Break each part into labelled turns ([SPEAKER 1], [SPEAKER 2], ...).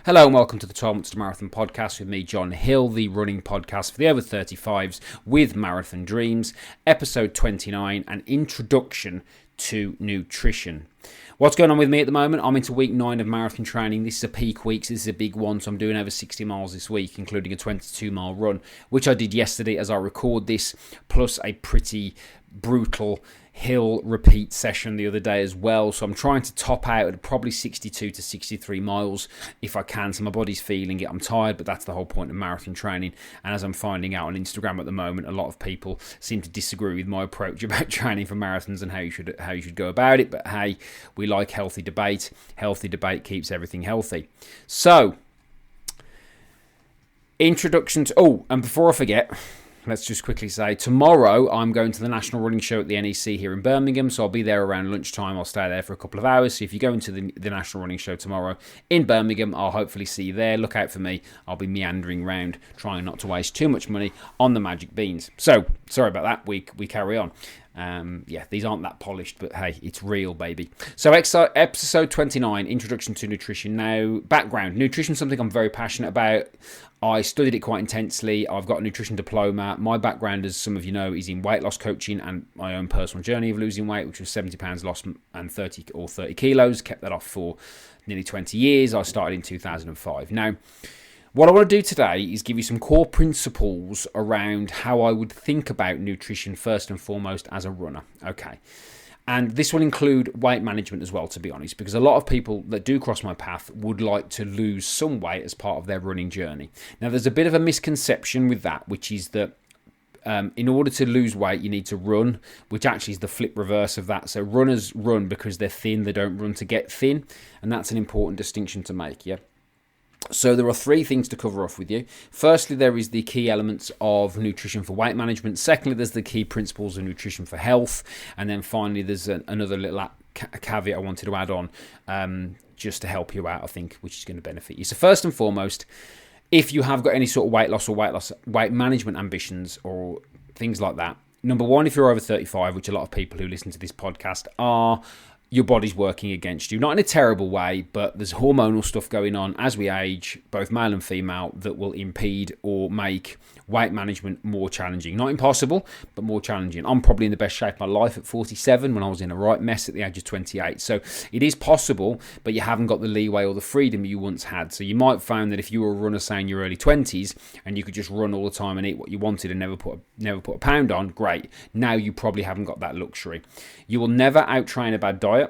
[SPEAKER 1] Hello and welcome to the 12 Months to Marathon podcast with me, John Hill, the running podcast for the over 35s with Marathon Dreams, episode 29, an introduction to nutrition. What's going on with me at the moment? I'm into week 9 of marathon training. This is a peak week, so this is a big one. So I'm doing over 60 miles this week, including a 22-mile run, which I did yesterday as I record this, plus a pretty brutal hill repeat session the other day as well. So I'm trying to top out at probably 62 to 63 miles if I can. So my body's feeling it. I'm tired, but that's the whole point of marathon training. And as I'm finding out on Instagram at the moment, a lot of people seem to disagree with my approach about training for marathons and how you should go about it. But hey, we like healthy debate. Healthy debate keeps everything healthy. So, introduction to... and before I forget... Let's just quickly say, tomorrow I'm going to the National Running Show at the NEC here in Birmingham, so I'll be there around lunchtime. I'll stay there for a couple of hours. So if you go into the National Running Show tomorrow in Birmingham, I'll hopefully see you there. Look out for me. I'll be meandering around, trying not to waste too much money on the magic beans. So, sorry about that. We carry on. These aren't that polished, but hey, it's real, baby. So episode 29, Introduction to Nutrition. Now, background. Nutrition is something I'm very passionate about. I studied it quite intensely. I've got a nutrition diploma. My background, as some of you know, is in weight loss coaching and my own personal journey of losing weight, which was 70 pounds lost and 30 kilos. Kept that off for nearly 20 years. I started in 2005. Now, what I want to do today is give you some core principles around how I would think about nutrition first and foremost as a runner. Okay. And this will include weight management as well, to be honest, because a lot of people that do cross my path would like to lose some weight as part of their running journey. Now, there's a bit of a misconception with that, which is that in order to lose weight, you need to run, which actually is the flip reverse of that. So runners run because they're thin. They don't run to get thin. And that's an important distinction to make, yeah? So there are 3 things to cover off with you. Firstly, there is the key elements of nutrition for weight management. Secondly, there's the key principles of nutrition for health. And then finally, there's another little caveat I wanted to add on just to help you out, I think, which is going to benefit you. So first and foremost, if you have got any sort of weight management ambitions or things like that, number one, if you're over 35, which a lot of people who listen to this podcast are, your body's working against you. Not in a terrible way, but there's hormonal stuff going on as we age, both male and female, that will impede or make weight management more challenging. Not impossible, but more challenging. I'm probably in the best shape of my life at 47 when I was in a right mess at the age of 28. So it is possible, but you haven't got the leeway or the freedom you once had. So you might find that if you were a runner, say in your early 20s, and you could just run all the time and eat what you wanted and never put a pound on, great. Now you probably haven't got that luxury. You will never out-train a bad diet.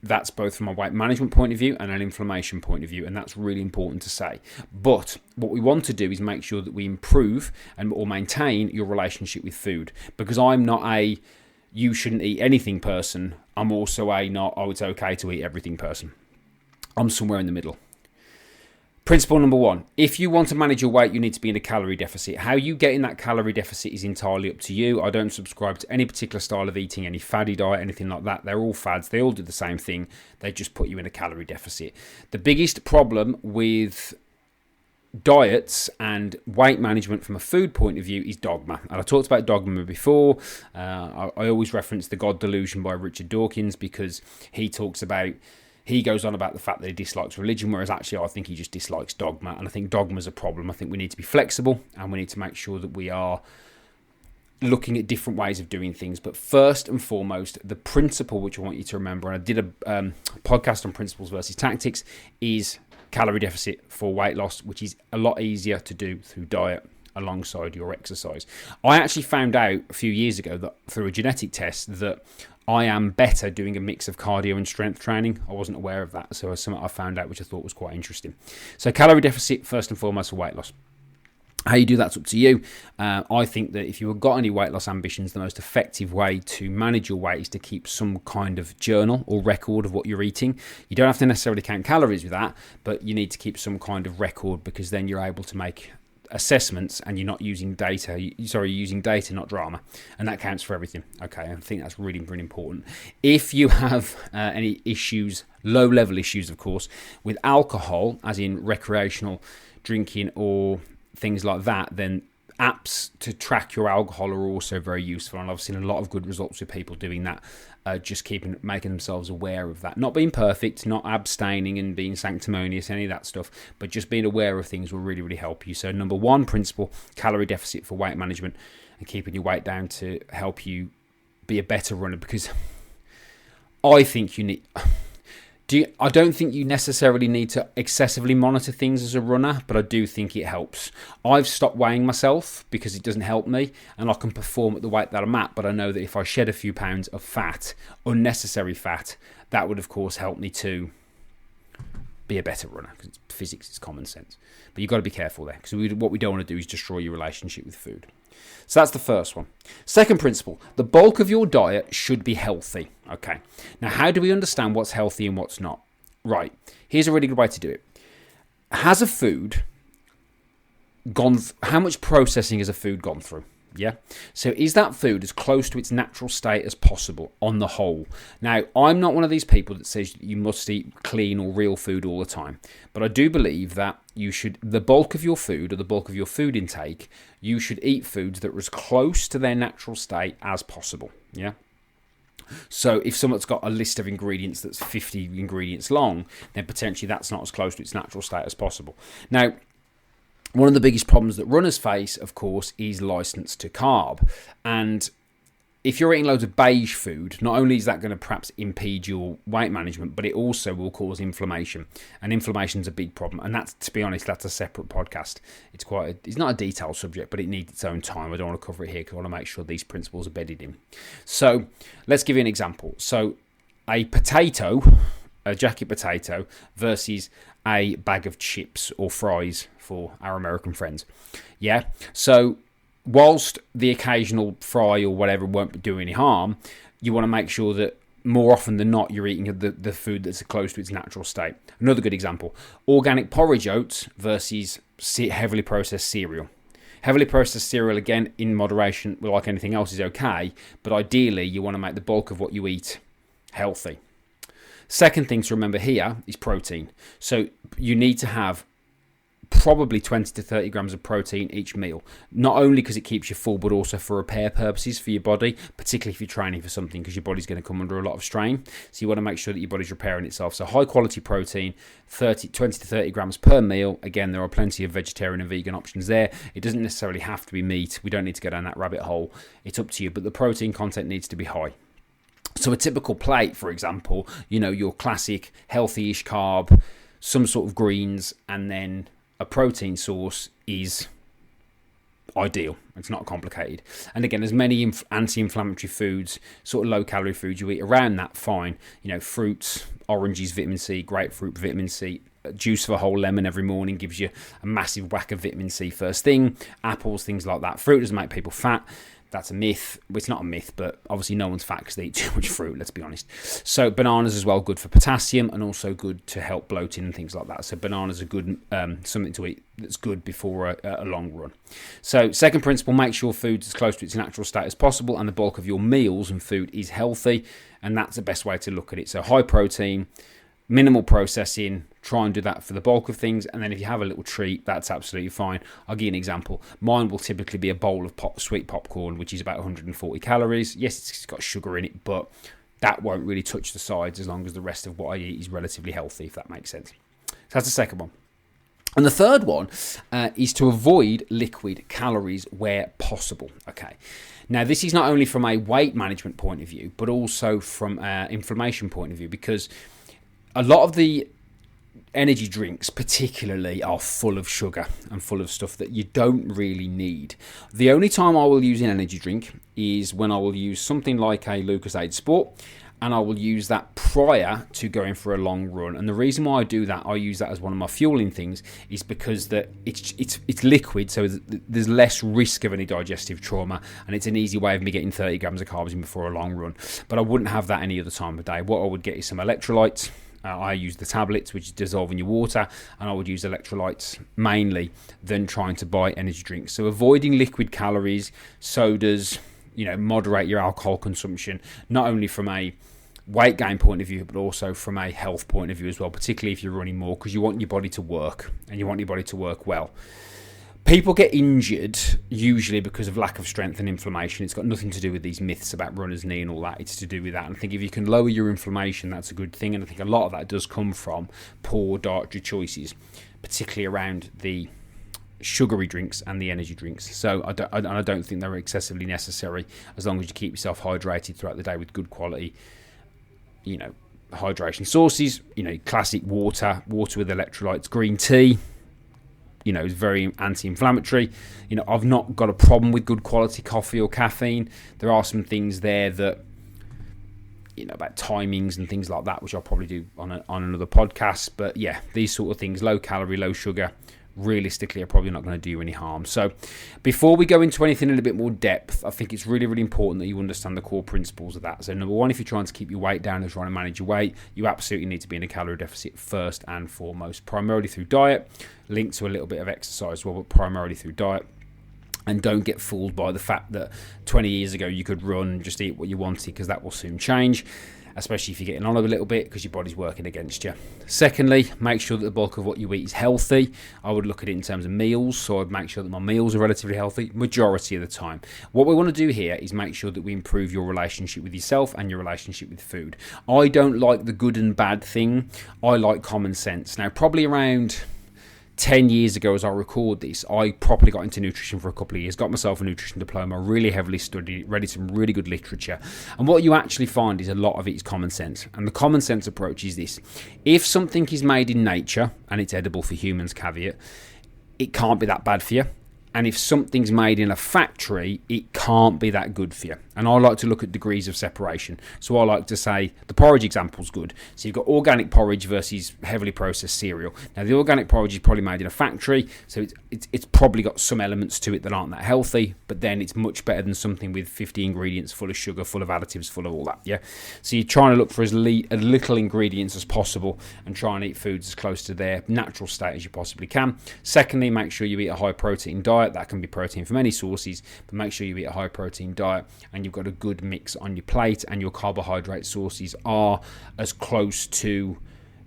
[SPEAKER 1] That's both from a weight management point of view and an inflammation point of view, and that's really important to say. But what we want to do is make sure that we improve or maintain your relationship with food, because I'm not a you shouldn't eat anything person. I'm also a not, oh, it's okay to eat everything person. I'm somewhere in the middle. Principle number 1, if you want to manage your weight, you need to be in a calorie deficit. How you get in that calorie deficit is entirely up to you. I don't subscribe to any particular style of eating, any faddy diet, anything like that. They're all fads. They all do the same thing. They just put you in a calorie deficit. The biggest problem with diets and weight management from a food point of view is dogma. And I talked about dogma before. I always reference The God Delusion by Richard Dawkins, because he goes on about the fact that he dislikes religion, whereas actually I think he just dislikes dogma. And I think dogma is a problem. I think we need to be flexible and we need to make sure that we are looking at different ways of doing things. But first and foremost, the principle which I want you to remember, and I did a podcast on principles versus tactics, is calorie deficit for weight loss, which is a lot easier to do through diet alongside your exercise. I actually found out a few years ago that through a genetic test that I am better doing a mix of cardio and strength training. I wasn't aware of that, so it's something I found out which I thought was quite interesting. So calorie deficit first and foremost for weight loss. How you do that's up to you. I think that if you've got any weight loss ambitions, the most effective way to manage your weight is to keep some kind of journal or record of what you're eating. You don't have to necessarily count calories with that, but you need to keep some kind of record, because then you're able to make assessments and you're not using data. You're using data, not drama, and that counts for everything. Okay, I think that's really, really important. If you have any issues, low-level issues, of course, with alcohol, as in recreational drinking or things like that, then apps to track your alcohol are also very useful, and I've seen a lot of good results with people doing that. Just making themselves aware of that, not being perfect, not abstaining and being sanctimonious, any of that stuff, but just being aware of things will really, really help you. So number one principle, calorie deficit for weight management and keeping your weight down to help you be a better runner, because I think you need... I don't think you necessarily need to excessively monitor things as a runner, but I do think it helps. I've stopped weighing myself because it doesn't help me, and I can perform at the weight that I'm at, but I know that if I shed a few pounds of fat, unnecessary fat, that would of course help me to be a better runner, because it's physics, it's common sense. But you've got to be careful there, because what we don't want to do is destroy your relationship with food. So that's the first one. Second principle, the bulk of your diet should be healthy. Okay. Now, how do we understand what's healthy and what's not? Right. Here's a really good way to do it. Has a food how much processing has a food gone through? Yeah. So is that food as close to its natural state as possible on the whole? Now, I'm not one of these people that says you must eat clean or real food all the time, but I do believe that the bulk of your food, or the bulk of your food intake, you should eat foods that are as close to their natural state as possible. Yeah. So if someone's got a list of ingredients that's 50 ingredients long, then potentially that's not as close to its natural state as possible. Now, one of the biggest problems that runners face, of course, is license to carb. And if you're eating loads of beige food, not only is that going to perhaps impede your weight management, but it also will cause inflammation. And inflammation is a big problem. And that's, to be honest, that's a separate podcast. It's not a detailed subject, but it needs its own time. I don't want to cover it here because I want to make sure these principles are bedded in. So let's give you an example. So a jacket potato versus a bag of chips or fries for our American friends. Yeah. So whilst the occasional fry or whatever won't do any harm, you want to make sure that more often than not you're eating the food that's close to its natural state. Another good example, organic porridge oats versus heavily processed cereal. Heavily processed cereal, again, in moderation, like anything else, is okay, but ideally you want to make the bulk of what you eat healthy. Second thing to remember here is protein. So you need to have probably 20 to 30 grams of protein each meal, not only because it keeps you full, but also for repair purposes for your body, particularly if you're training for something, because your body's going to come under a lot of strain. So you want to make sure that your body's repairing itself. So high quality protein, 20 to 30 grams per meal. Again, there are plenty of vegetarian and vegan options there. It doesn't necessarily have to be meat. We don't need to go down that rabbit hole. It's up to you, but the protein content needs to be high. So a typical plate, for example, your classic healthy-ish carb, some sort of greens, and then a protein source is ideal. It's not complicated. And again, as many anti-inflammatory foods, sort of low-calorie foods you eat around that, fine. Fruits, oranges, vitamin C, grapefruit, vitamin C. Juice of a whole lemon every morning gives you a massive whack of vitamin C first thing. Apples, things like that. Fruit doesn't make people fat. That's a myth. Well, it's not a myth, but obviously no one's fat because they eat too much fruit, let's be honest. So bananas as well, good for potassium and also good to help bloating and things like that. So bananas are good, something to eat that's good before a long run. So second principle, make sure food is as close to its natural state as possible and the bulk of your meals and food is healthy. And that's the best way to look at it. So high protein, minimal processing, try and do that for the bulk of things. And then if you have a little treat, that's absolutely fine. I'll give you an example. Mine will typically be a bowl of sweet popcorn, which is about 140 calories. Yes, it's got sugar in it, but that won't really touch the sides as long as the rest of what I eat is relatively healthy, if that makes sense. So that's the second one. And the third one is to avoid liquid calories where possible. Okay. Now, this is not only from a weight management point of view, but also from an inflammation point of view, because a lot of the energy drinks particularly are full of sugar and full of stuff that you don't really need. The only time I will use an energy drink is when I will use something like a Lucozade Sport, and I will use that prior to going for a long run. And the reason why I do that, I use that as one of my fueling things, is because that it's liquid, so there's less risk of any digestive trauma, and it's an easy way of me getting 30 grams of carbs in before a long run. But I wouldn't have that any other time of day. What I would get is some electrolytes. I use the tablets, which dissolve in your water, and I would use electrolytes mainly than trying to buy energy drinks. So avoiding liquid calories, sodas, moderate your alcohol consumption, not only from a weight gain point of view, but also from a health point of view as well, particularly if you're running more, because you want your body to work, and you want your body to work well. People get injured usually because of lack of strength and inflammation. It's got nothing to do with these myths about runner's knee and all that. It's to do with that. And I think if you can lower your inflammation, that's a good thing. And I think a lot of that does come from poor dietary choices, particularly around the sugary drinks and the energy drinks. So I don't think they're excessively necessary as long as you keep yourself hydrated throughout the day with good quality, hydration sources. Classic water with electrolytes, green tea. Is very anti-inflammatory. I've not got a problem with good quality coffee or caffeine. There are some things there that, about timings and things like that, which I'll probably do on another podcast. But yeah, these sort of things, low calorie, low sugar, realistically are probably not going to do you any harm. So before we go into anything in a bit more depth, I think it's really, really important that you understand the core principles of that. So number one, if you're trying to keep your weight down and trying to manage your weight, you absolutely need to be in a calorie deficit first and foremost, primarily through diet, linked to a little bit of exercise as well, but primarily through diet. And don't get fooled by the fact that 20 years ago you could run and just eat what you wanted, because that will soon change, especially if you're getting on a little bit because your body's working against you. Secondly, make sure that the bulk of what you eat is healthy. I would look at it in terms of meals, so I'd make sure that my meals are relatively healthy majority of the time. What we want to do here is make sure that we improve your relationship with yourself and your relationship with food. I don't like the good and bad thing. I like common sense. Now, probably around 10 years ago as I record this, I properly got into nutrition for a couple of years, got myself a nutrition diploma, really heavily studied, read some really good literature. And what you actually find is a lot of it is common sense. And the common sense approach is this: if something is made in nature and it's edible for humans, caveat, it can't be that bad for you. And if something's made in a factory, it can't be that good for you. And I like to look at degrees of separation. So I like to say the porridge example's good. So you've got organic porridge versus heavily processed cereal. Now, the organic porridge is probably made in a factory, so it's probably got some elements to it that aren't that healthy, but then it's much better than something with 50 ingredients, full of sugar, full of additives, full of all that, yeah? So you're trying to look for as little ingredients as possible and try and eat foods as close to their natural state as you possibly can. Secondly, make sure you eat a high protein diet. That can be protein from any sources, but make sure you eat a high protein diet and you've got a good mix on your plate and your carbohydrate sources are as close to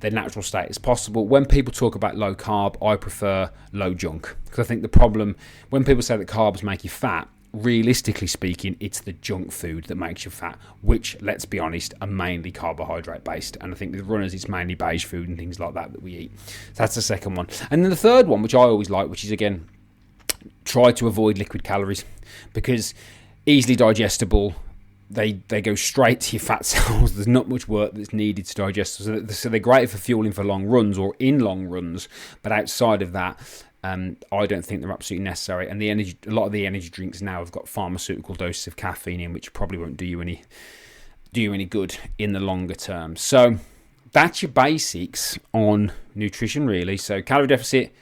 [SPEAKER 1] their natural state as possible. When people talk about low carb, I prefer low junk, because I think the problem when people say that carbs make you fat, realistically speaking, it's the junk food that makes you fat, which, let's be honest, are mainly carbohydrate based. And I think with runners, it's mainly beige food and things like that we eat. So that's the second one. And then the third one, which I always like, which is, again, try to avoid liquid calories, because easily digestible, they go straight to your fat cells. There's not much work that's needed to digest. So they're great for fueling for long runs or in long runs, but outside of that, I don't think they're absolutely necessary. And a lot of the energy drinks now have got pharmaceutical doses of caffeine in, which probably won't do you any good in the longer term. So that's your basics on nutrition, really. So calorie deficit.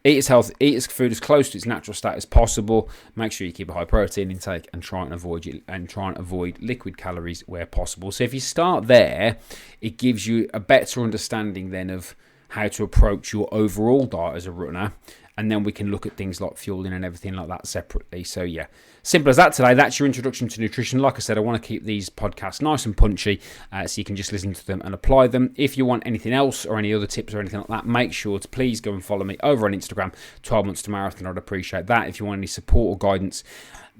[SPEAKER 1] Eat its food as close to its natural state as possible. Make sure you keep a high protein intake and try and avoid liquid calories where possible. So if you start there, it gives you a better understanding then of how to approach your overall diet as a runner. And then we can look at things like fueling and everything like that separately. So yeah, simple as that today. That's your introduction to nutrition. Like I said, I want to keep these podcasts nice and punchy so you can just listen to them and apply them. If you want anything else or any other tips or anything like that, make sure to please go and follow me over on Instagram, 12 Months to Marathon. I'd appreciate that. If you want any support or guidance,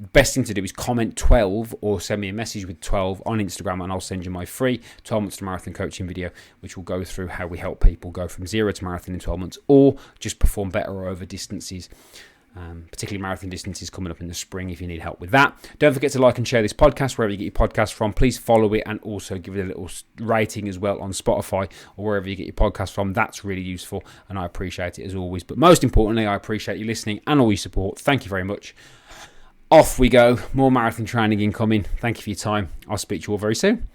[SPEAKER 1] the best thing to do is comment 12 or send me a message with 12 on Instagram, and I'll send you my free 12 Months to Marathon coaching video, which will go through how we help people go from 0 to marathon in 12 months or just perform better over distances, particularly marathon distances coming up in the spring if you need help with that. Don't forget to like and share this podcast wherever you get your podcast from. Please follow it and also give it a little rating as well on Spotify or wherever you get your podcast from. That's really useful and I appreciate it as always. But most importantly, I appreciate you listening and all your support. Thank you very much. Off we go. More marathon training incoming. Thank you for your time. I'll speak to you all very soon.